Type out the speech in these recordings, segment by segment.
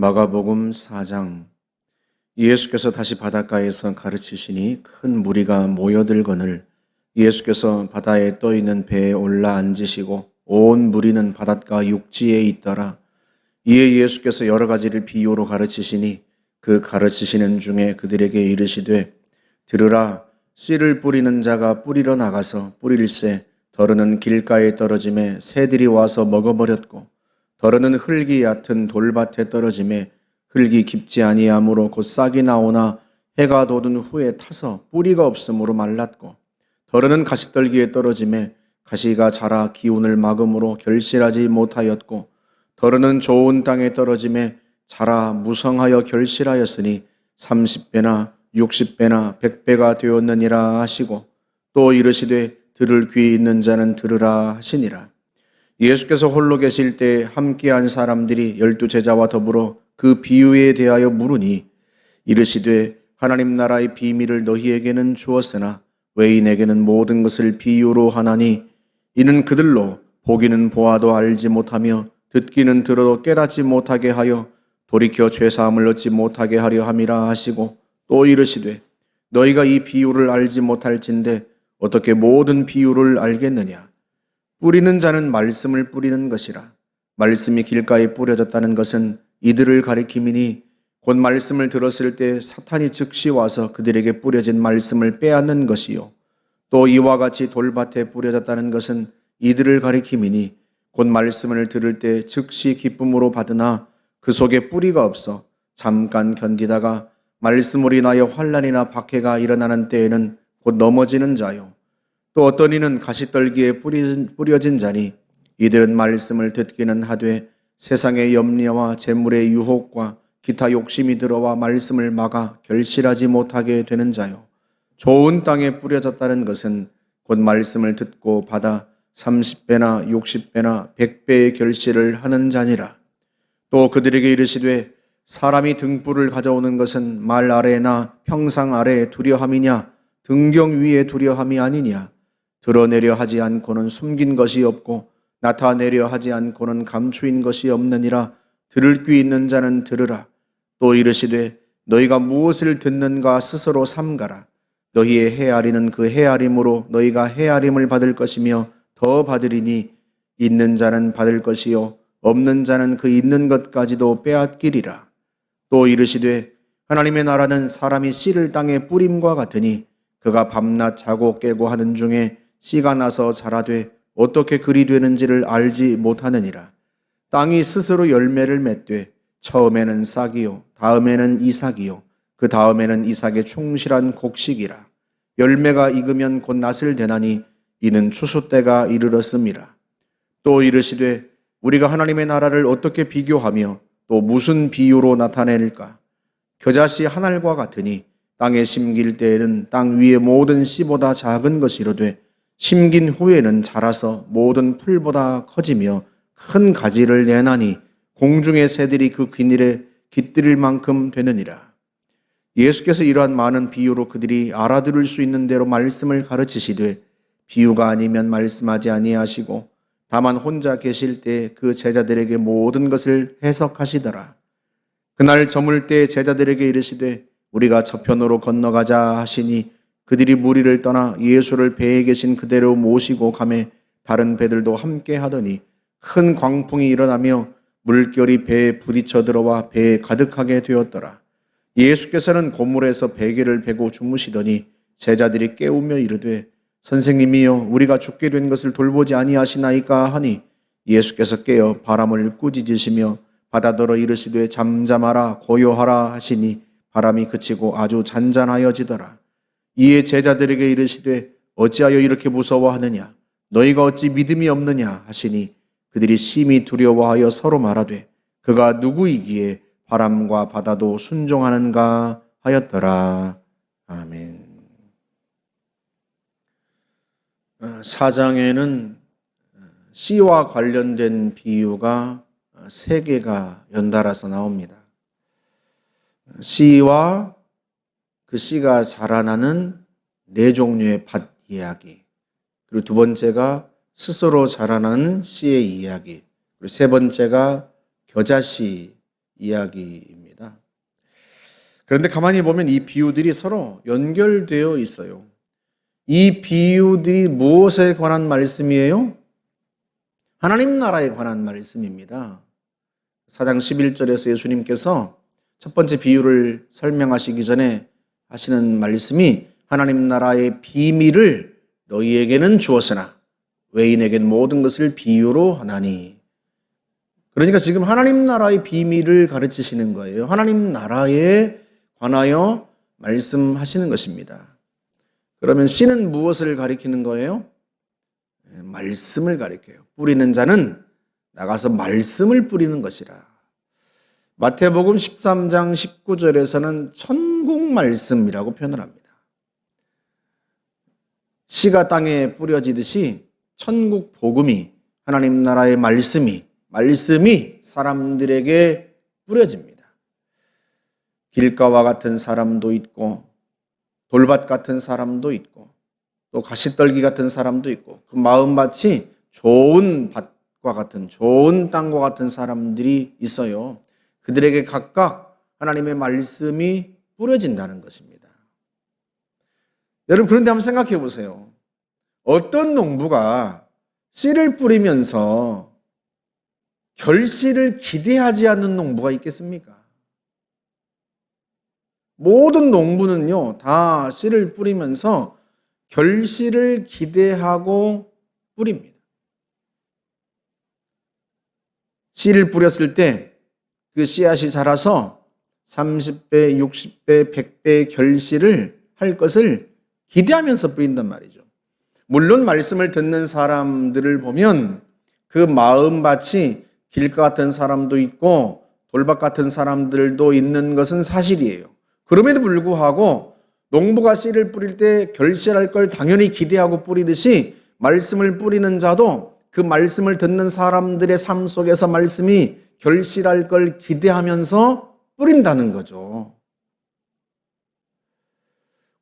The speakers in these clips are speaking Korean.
마가복음 4장. 예수께서 다시 바닷가에서 가르치시니 큰 무리가 모여들거늘 예수께서 바다에 떠있는 배에 올라 앉으시고 온 무리는 바닷가 육지에 있더라. 이에 예수께서 여러 가지를 비유로 가르치시니 그 가르치시는 중에 그들에게 이르시되, 들으라. 씨를 뿌리는 자가 뿌리러 나가서 뿌릴새 더러는 길가에 떨어짐에 새들이 와서 먹어버렸고, 더러는 흙이 얕은 돌밭에 떨어짐에 흙이 깊지 아니하므로 곧 싹이 나오나 해가 돋은 후에 타서 뿌리가 없으므로 말랐고, 더러는 가시떨기에 떨어짐에 가시가 자라 기운을 막음으로 결실하지 못하였고, 더러는 좋은 땅에 떨어짐에 자라 무성하여 결실하였으니 30배나 60배나 100배가 되었느니라 하시고, 또 이르시되 들을 귀 있는 자는 들으라 하시니라. 예수께서 홀로 계실 때 함께한 사람들이 12 제자와 더불어 그 비유에 대하여 물으니, 이르시되 하나님 나라의 비밀을 너희에게는 주었으나 외인에게는 모든 것을 비유로 하나니, 이는 그들로 보기는 보아도 알지 못하며 듣기는 들어도 깨닫지 못하게 하여 돌이켜 죄사함을 얻지 못하게 하려 함이라 하시고, 또 이르시되 너희가 이 비유를 알지 못할진대 어떻게 모든 비유를 알겠느냐. 뿌리는 자는 말씀을 뿌리는 것이라. 말씀이 길가에 뿌려졌다는 것은 이들을 가리킴이니, 곧 말씀을 들었을 때 사탄이 즉시 와서 그들에게 뿌려진 말씀을 빼앗는 것이요. 또 이와 같이 돌밭에 뿌려졌다는 것은 이들을 가리킴이니, 곧 말씀을 들을 때 즉시 기쁨으로 받으나 그 속에 뿌리가 없어 잠깐 견디다가 말씀으로 인하여 환난이나 박해가 일어나는 때에는 곧 넘어지는 자요. 또 어떤 이는 가시떨기에 뿌려진 자니, 이들은 말씀을 듣기는 하되 세상의 염려와 재물의 유혹과 기타 욕심이 들어와 말씀을 막아 결실하지 못하게 되는 자요. 좋은 땅에 뿌려졌다는 것은 곧 말씀을 듣고 받아 30배나 60배나 100배의 결실을 하는 자니라. 또 그들에게 이르시되, 사람이 등불을 가져오는 것은 말 아래나 평상 아래에 두려함이냐 등경 위에 두려함이 아니냐. 드러내려 하지 않고는 숨긴 것이 없고 나타내려 하지 않고는 감추인 것이 없느니라. 들을 귀 있는 자는 들으라. 또 이르시되 너희가 무엇을 듣는가 스스로 삼가라. 너희의 헤아리는 그 헤아림으로 너희가 헤아림을 받을 것이며 더 받으리니, 있는 자는 받을 것이요 없는 자는 그 있는 것까지도 빼앗기리라. 또 이르시되 하나님의 나라는 사람이 씨를 땅에 뿌림과 같으니, 그가 밤낮 자고 깨고 하는 중에 씨가 나서 자라되 어떻게 그리 되는지를 알지 못하느니라. 땅이 스스로 열매를 맺되 처음에는 싹이요 다음에는 이삭이요 그 다음에는 이삭의 충실한 곡식이라. 열매가 익으면 곧 낫을 대나니 이는 추수 때가 이르렀음이라. 또 이르시되 우리가 하나님의 나라를 어떻게 비교하며 또 무슨 비유로 나타낼까? 겨자씨 한 알과 같으니 땅에 심길 때에는 땅 위의 모든 씨보다 작은 것이로되 심긴 후에는 자라서 모든 풀보다 커지며 큰 가지를 내나니 공중의 새들이 그 그늘에 깃들일 만큼 되느니라. 예수께서 이러한 많은 비유로 그들이 알아들을 수 있는 대로 말씀을 가르치시되, 비유가 아니면 말씀하지 아니하시고 다만 혼자 계실 때 그 제자들에게 모든 것을 해석하시더라. 그날 저물 때 제자들에게 이르시되 우리가 저편으로 건너가자 하시니, 그들이 무리를 떠나 예수를 배에 계신 그대로 모시고 가매 다른 배들도 함께 하더니 큰 광풍이 일어나며 물결이 배에 부딪혀 들어와 배에 가득하게 되었더라. 예수께서는 고물에서 베개를 베고 주무시더니 제자들이 깨우며 이르되, 선생님이여 우리가 죽게 된 것을 돌보지 아니하시나이까 하니, 예수께서 깨어 바람을 꾸짖으시며 바다더러 이르시되 잠잠하라 고요하라 하시니 바람이 그치고 아주 잔잔하여지더라. 이에 제자들에게 이르시되 어찌하여 이렇게 무서워하느냐, 너희가 어찌 믿음이 없느냐 하시니, 그들이 심히 두려워하여 서로 말하되 그가 누구이기에 바람과 바다도 순종하는가 하였더라. 아멘. 4장에는 씨와 관련된 비유가 3개가 연달아서 나옵니다. 씨와 그 씨가 자라나는 4종류의 밭 이야기, 그리고 두 번째가 스스로 자라나는 씨의 이야기, 그리고 세 번째가 겨자씨 이야기입니다. 그런데 가만히 보면 이 비유들이 서로 연결되어 있어요. 이 비유들이 무엇에 관한 말씀이에요? 하나님 나라에 관한 말씀입니다. 4장 11절에서 예수님께서 첫 번째 비유를 설명하시기 전에 하시는 말씀이 하나님 나라의 비밀을 너희에게는 주었으나 외인에게는 모든 것을 비유로 하나니. 그러니까 지금 하나님 나라의 비밀을 가르치시는 거예요. 하나님 나라에 관하여 말씀하시는 것입니다. 그러면 씨는 무엇을 가리키는 거예요? 말씀을 가리켜요. 뿌리는 자는 나가서 말씀을 뿌리는 것이라. 마태복음 13장 19절에서는 천국 말씀이라고 표현을 합니다. 씨가 땅에 뿌려지듯이 천국 복음이, 하나님 나라의 말씀이 사람들에게 뿌려집니다. 길가와 같은 사람도 있고 돌밭 같은 사람도 있고 또 가시떨기 같은 사람도 있고 그 마음밭이 좋은 밭과 같은, 좋은 땅과 같은 사람들이 있어요. 그들에게 각각 하나님의 말씀이 뿌려진다는 것입니다. 여러분, 그런데 한번 생각해 보세요. 어떤 농부가 씨를 뿌리면서 결실을 기대하지 않는 농부가 있겠습니까? 모든 농부는요, 다 씨를 뿌리면서 결실을 기대하고 뿌립니다. 씨를 뿌렸을 때 그 씨앗이 자라서 30배, 60배, 100배의 결실을 할 것을 기대하면서 뿌린단 말이죠. 물론 말씀을 듣는 사람들을 보면 그 마음밭이 길가 같은 사람도 있고 돌밭 같은 사람들도 있는 것은 사실이에요. 그럼에도 불구하고 농부가 씨를 뿌릴 때 결실할 걸 당연히 기대하고 뿌리듯이 말씀을 뿌리는 자도 그 말씀을 듣는 사람들의 삶 속에서 말씀이 결실할 걸 기대하면서 뿌린다는 거죠.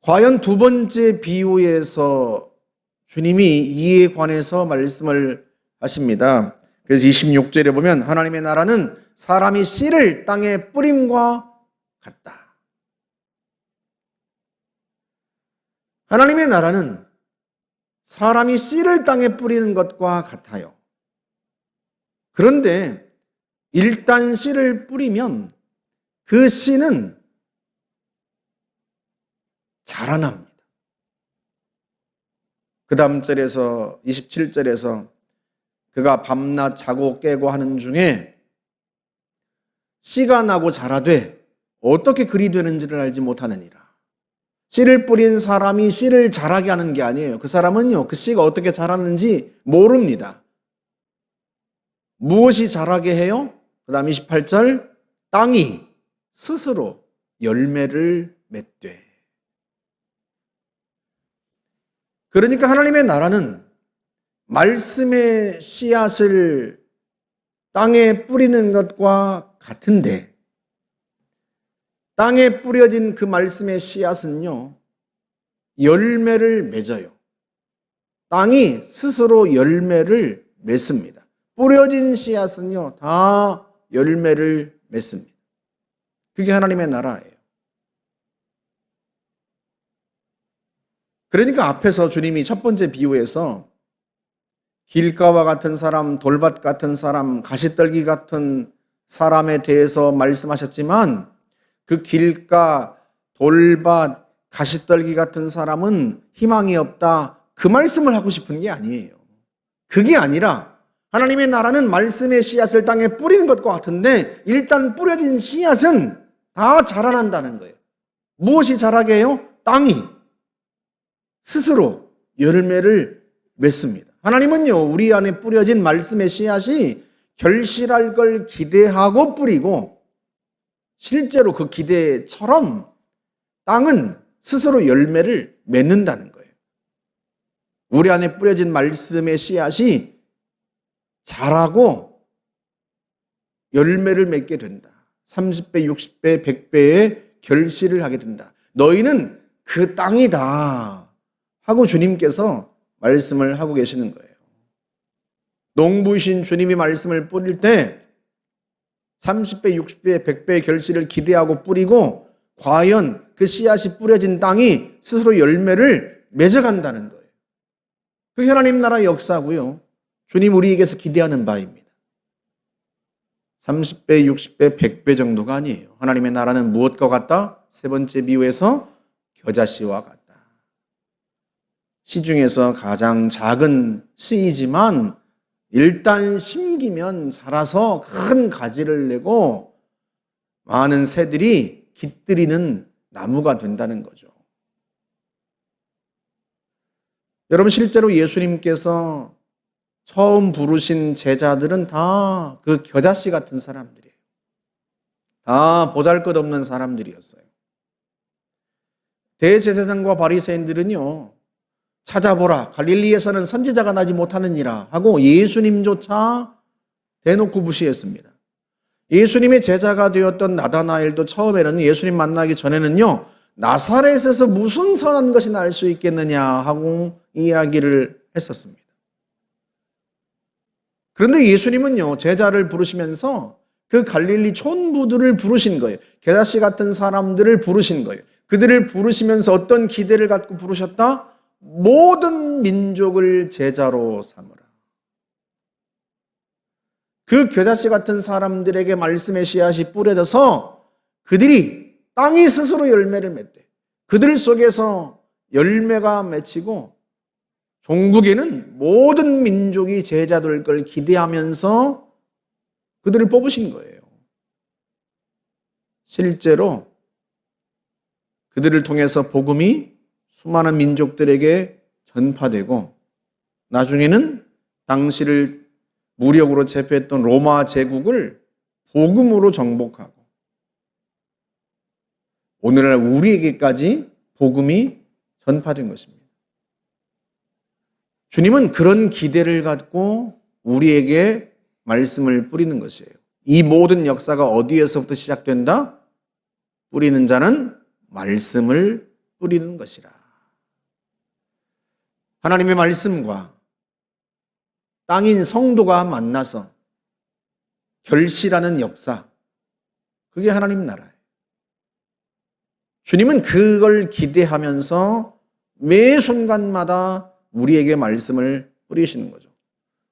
과연 두 번째 비유에서 주님이 이에 관해서 말씀을 하십니다. 그래서 26절에 보면 하나님의 나라는 사람이 씨를 땅에 뿌림과 같다. 하나님의 나라는 사람이 씨를 땅에 뿌리는 것과 같아요. 그런데 일단 씨를 뿌리면 그 씨는 자라납니다. 그 다음 절에서 27절에서 그가 밤낮 자고 깨고 하는 중에 씨가 나고 자라되 어떻게 그리 되는지를 알지 못하느니라. 씨를 뿌린 사람이 씨를 자라게 하는 게 아니에요. 그 사람은요, 그 씨가 어떻게 자라는지 모릅니다. 무엇이 자라게 해요? 그 다음 28절, 땅이 스스로 열매를 맺되. 그러니까 하나님의 나라는 말씀의 씨앗을 땅에 뿌리는 것과 같은데, 땅에 뿌려진 그 말씀의 씨앗은요, 열매를 맺어요. 땅이 스스로 열매를 맺습니다. 뿌려진 씨앗은요, 다 열매를 맺습니다. 그게 하나님의 나라예요. 그러니까 앞에서 주님이 첫 번째 비유에서 길가와 같은 사람, 돌밭 같은 사람, 가시떨기 같은 사람에 대해서 말씀하셨지만 그 길가, 돌밭, 가시떨기 같은 사람은 희망이 없다. 그 말씀을 하고 싶은 게 아니에요. 그게 아니라 하나님의 나라는 말씀의 씨앗을 땅에 뿌리는 것과 같은데 일단 뿌려진 씨앗은 다 자라난다는 거예요. 무엇이 자라게 해요? 땅이 스스로 열매를 맺습니다. 하나님은요, 우리 안에 뿌려진 말씀의 씨앗이 결실할 걸 기대하고 뿌리고 실제로 그 기대처럼 땅은 스스로 열매를 맺는다는 거예요. 우리 안에 뿌려진 말씀의 씨앗이 자라고 열매를 맺게 된다. 30배, 60배, 100배의 결실을 하게 된다. 너희는 그 땅이다 하고 주님께서 말씀을 하고 계시는 거예요. 농부이신 주님이 말씀을 뿌릴 때 30배, 60배, 100배의 결실을 기대하고 뿌리고 과연 그 씨앗이 뿌려진 땅이 스스로 열매를 맺어간다는 거예요. 그게 하나님 나라의 역사고요. 주님 우리에게서 기대하는 바입니다. 30배, 60배, 100배 정도가 아니에요. 하나님의 나라는 무엇과 같다? 세 번째 비유에서 겨자씨와 같다. 씨 중에서 가장 작은 씨이지만 일단 심기면 자라서 큰 가지를 내고 많은 새들이 깃들이는 나무가 된다는 거죠. 여러분, 실제로 예수님께서 처음 부르신 제자들은 다 그 겨자씨 같은 사람들이에요. 다 보잘것없는 사람들이었어요. 대제사장과 바리새인들은요, 찾아보라, 갈릴리에서는 선지자가 나지 못하느니라 하고 예수님조차 대놓고 무시했습니다. 예수님의 제자가 되었던 나다나엘도 처음에는 예수님 만나기 전에는요, 나사렛에서 무슨 선한 것이 날 수 있겠느냐 하고 이야기를 했었습니다. 그런데 예수님은요, 제자를 부르시면서 그 갈릴리 촌부들을 부르신 거예요. 겨자씨 같은 사람들을 부르신 거예요. 그들을 부르시면서 어떤 기대를 갖고 부르셨다? 모든 민족을 제자로 삼으라. 그 겨자씨 같은 사람들에게 말씀의 씨앗이 뿌려져서 그들이 땅이 스스로 열매를 맺대. 그들 속에서 열매가 맺히고 종국에는 모든 민족이 제자 될 걸 기대하면서 그들을 뽑으신 거예요. 실제로 그들을 통해서 복음이 수많은 민족들에게 전파되고 나중에는 당시를 무력으로 제패했던 로마 제국을 복음으로 정복하고 오늘날 우리에게까지 복음이 전파된 것입니다. 주님은 그런 기대를 갖고 우리에게 말씀을 뿌리는 것이에요. 이 모든 역사가 어디에서부터 시작된다? 뿌리는 자는 말씀을 뿌리는 것이라. 하나님의 말씀과 땅인 성도가 만나서 결실하는 역사, 그게 하나님 나라예요. 주님은 그걸 기대하면서 매 순간마다 우리에게 말씀을 뿌리시는 거죠.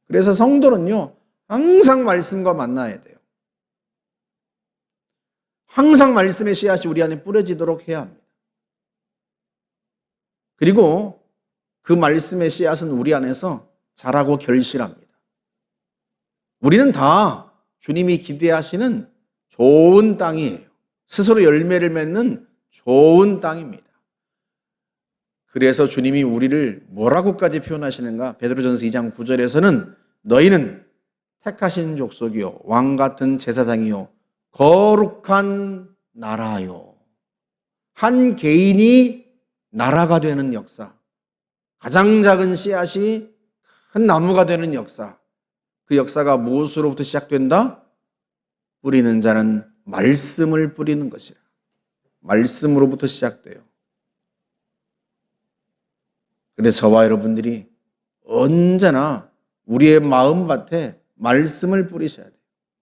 그래서 성도는요, 항상 말씀과 만나야 돼요. 항상 말씀의 씨앗이 우리 안에 뿌려지도록 해야 합니다. 그리고 그 말씀의 씨앗은 우리 안에서 자라고 결실합니다. 우리는 다 주님이 기대하시는 좋은 땅이에요. 스스로 열매를 맺는 좋은 땅입니다. 그래서 주님이 우리를 뭐라고까지 표현하시는가? 베드로전서 2장 9절에서는 너희는 택하신 족속이요 왕 같은 제사장이요 거룩한 나라요. 한 개인이 나라가 되는 역사, 가장 작은 씨앗이 큰 나무가 되는 역사, 그 역사가 무엇으로부터 시작된다? 뿌리는 자는 말씀을 뿌리는 것이라. 말씀으로부터 시작돼요. 그래서 저와 여러분들이 언제나 우리의 마음밭에 말씀을 뿌리셔야 돼요.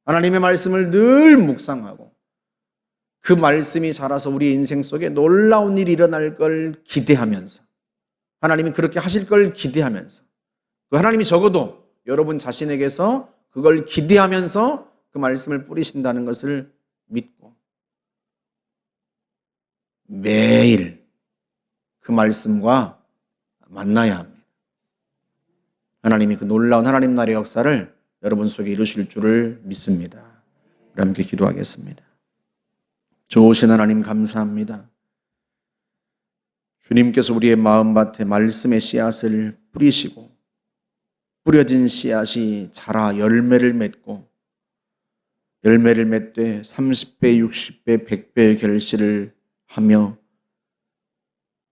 하나님의 말씀을 늘 묵상하고 그 말씀이 자라서 우리 인생 속에 놀라운 일이 일어날 걸 기대하면서 하나님이 그렇게 하실 걸 기대하면서 그 하나님이 적어도 여러분 자신에게서 그걸 기대하면서 그 말씀을 뿌리신다는 것을 믿고 매일 그 말씀과 만나야 합니다. 하나님이 그 놀라운 하나님 나라의 역사를 여러분 속에 이루실 줄을 믿습니다. 우리 함께 기도하겠습니다. 좋으신 하나님 감사합니다. 주님께서 우리의 마음밭에 말씀의 씨앗을 뿌리시고 뿌려진 씨앗이 자라 열매를 맺고 열매를 맺되 30배, 60배, 100배의 결실을 하며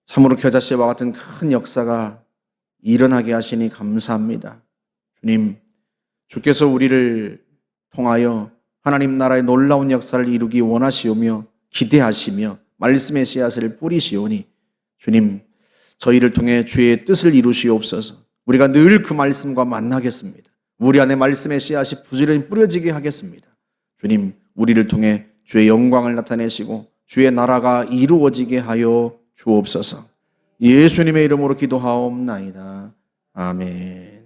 참으로 겨자씨와 같은 큰 역사가 일어나게 하시니 감사합니다. 주님, 주께서 우리를 통하여 하나님 나라의 놀라운 역사를 이루기 원하시오며 기대하시며 말씀의 씨앗을 뿌리시오니 주님, 저희를 통해 주의 뜻을 이루시옵소서. 우리가 늘 그 말씀과 만나겠습니다. 우리 안에 말씀의 씨앗이 부지런히 뿌려지게 하겠습니다. 주님, 우리를 통해 주의 영광을 나타내시고 주의 나라가 이루어지게 하여 주옵소서. 예수님의 이름으로 기도하옵나이다. 아멘.